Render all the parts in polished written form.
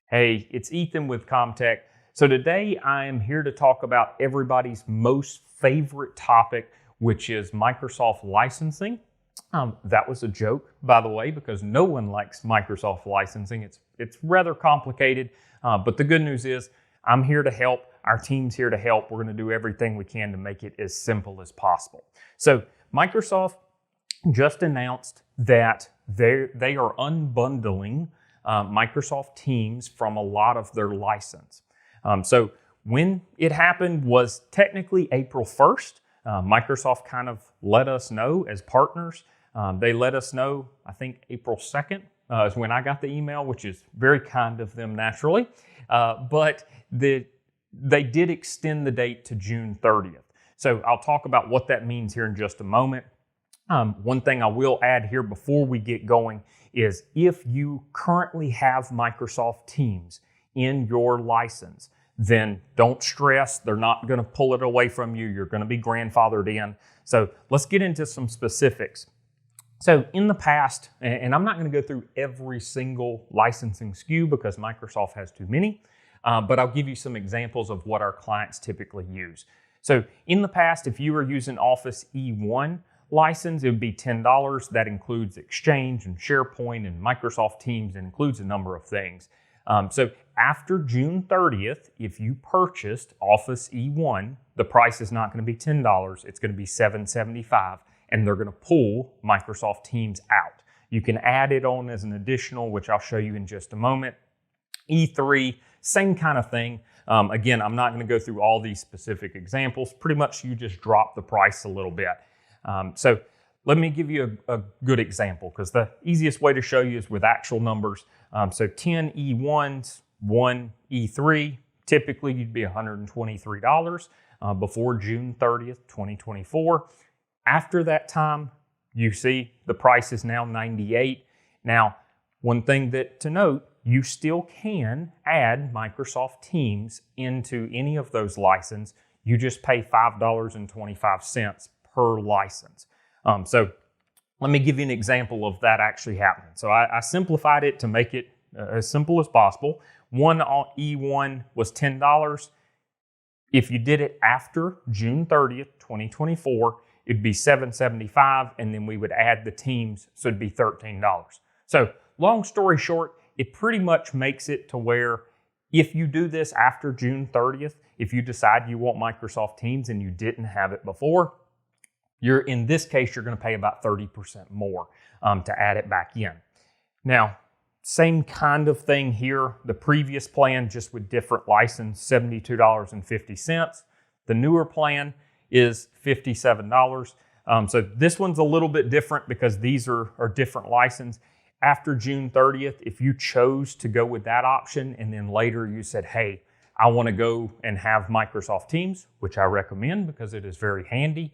Hey, it's Ethan with ComTech. So today I am here to talk about everybody's most favorite topic, which is Microsoft licensing. That was a joke, by the way, because no one likes Microsoft licensing. It's rather complicated, but the good news is I'm here to help. Our team's here to help. We're going to do everything we can to make it as simple as possible. So Microsoft just announced that they are unbundling Microsoft Teams from a lot of their license. So when it happened was technically April 1st. Microsoft kind of let us know as partners. They let us know, I think April 2nd is when I got the email, which is very kind of them naturally. But they did extend the date to June 30th. So I'll talk about what that means here in just a moment. One thing I will add here before we get going is if you currently have Microsoft Teams in your license, then don't stress. They're not going to pull it away from you. You're going to be grandfathered in. So let's get into some specifics. So in the past, and I'm not going to go through every single licensing SKU because Microsoft has too many, but I'll give you some examples of what our clients typically use. So in the past, if you were using Office E1 license, it would be $10. That includes Exchange and SharePoint and Microsoft Teams. It includes a number of things. So after June 30th, if you purchased Office E1, the price is not going to be $10. It's going to be $7.75, and they're going to pull Microsoft Teams out. You can add it on as an additional, which I'll show you in just a moment. E3, same kind of thing. Again, I'm not going to go through all these specific examples. Pretty much you just drop the price a little bit. So let me give you a good example because the easiest way to show you is with actual numbers. So 10 E1s, 1 E3, typically you'd be $123 before June 30th, 2024. After that time, you see the price is now $98. Now, one thing to note, you still can add Microsoft Teams into any of those licenses. You just pay $5.25 per license. So let me give you an example of that actually happening. So I simplified it to make it as simple as possible. One E1 was $10. If you did it after June 30th, 2024, it'd be $7.75, and then we would add the Teams, so it'd be $13. So long story short, it pretty much makes it to where if you do this after June 30th, if you decide you want Microsoft Teams and you didn't have it before, in this case, you're going to pay about 30% more to add it back in. Now, same kind of thing here. The previous plan, just with different license, $72.50. The newer plan is $57. So this one's a little bit different because these are different license. After June 30th, if you chose to go with that option and then later you said, hey, I want to go and have Microsoft Teams, which I recommend because it is very handy,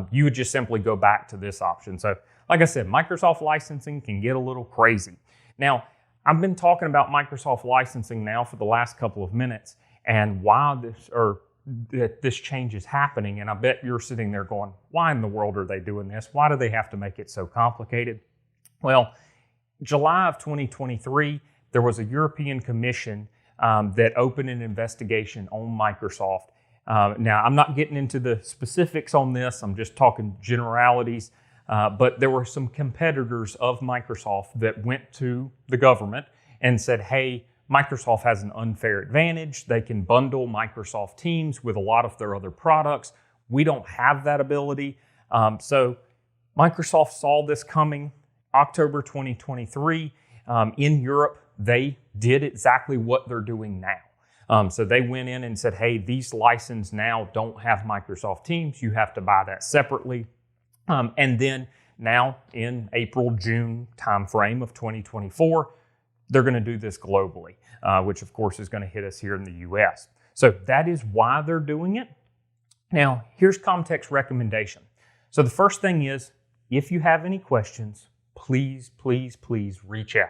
you would just simply go back to this option. So like I said, Microsoft licensing can get a little crazy. Now, I've been talking about Microsoft licensing now for the last couple of minutes and why this change is happening. And I bet you're sitting there going, why in the world are they doing this? Why do they have to make it so complicated? Well, July of 2023, there was a European Commission that opened an investigation on Microsoft. Now, I'm not getting into the specifics on this. I'm just talking generalities. But there were some competitors of Microsoft that went to the government and said, hey, Microsoft has an unfair advantage. They can bundle Microsoft Teams with a lot of their other products. We don't have that ability. So Microsoft saw this coming October 2023. In Europe, they did exactly what they're doing now. So they went in and said, hey, these licenses now don't have Microsoft Teams. You have to buy that separately. And then now in April, June timeframe of 2024, they're going to do this globally, which of course is going to hit us here in the US. So that is why they're doing it. Now, here's ComTech's recommendation. So the first thing is, if you have any questions, please, please, please reach out.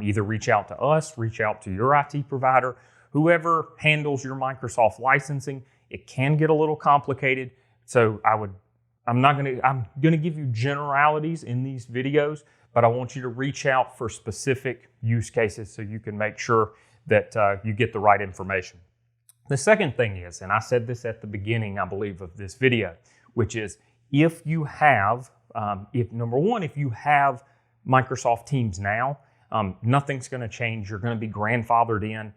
Either reach out to us, reach out to your IT provider, whoever handles your Microsoft licensing. It can get a little complicated. So I'm going to give you generalities in these videos, but I want you to reach out for specific use cases so you can make sure that you get the right information. The second thing is, and I said this at the beginning, I believe, of this video, which is if you have, number one, if you have Microsoft Teams now, nothing's going to change. You're going to be grandfathered in.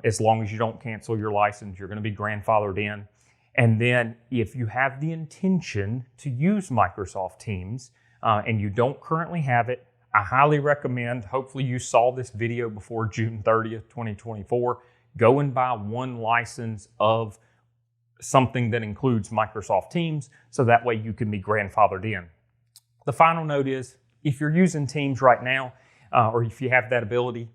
As long as you don't cancel your license, you're going to be grandfathered in. And then if you have the intention to use Microsoft Teams and you don't currently have it, I highly recommend, hopefully you saw this video before June 30th, 2024, go and buy one license of something that includes Microsoft Teams so that way you can be grandfathered in. The final note is, if you're using Teams right now, or if you have that ability,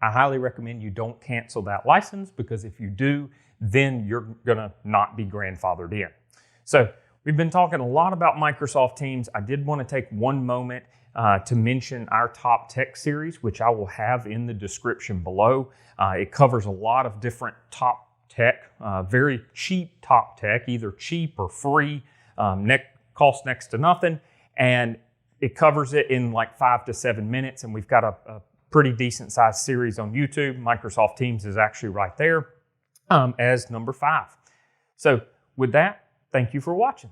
I highly recommend you don't cancel that license, because if you do, then you're gonna not be grandfathered in. So we've been talking a lot about Microsoft Teams. I did want to take one moment to mention our Top Tech series, which I will have in the description below. It covers a lot of different top tech, very cheap top tech, either cheap or free, cost next to nothing. And it covers it in like 5 to 7 minutes. And we've got a pretty decent sized series on YouTube. Microsoft Teams is actually right there as number 5. So with that, thank you for watching.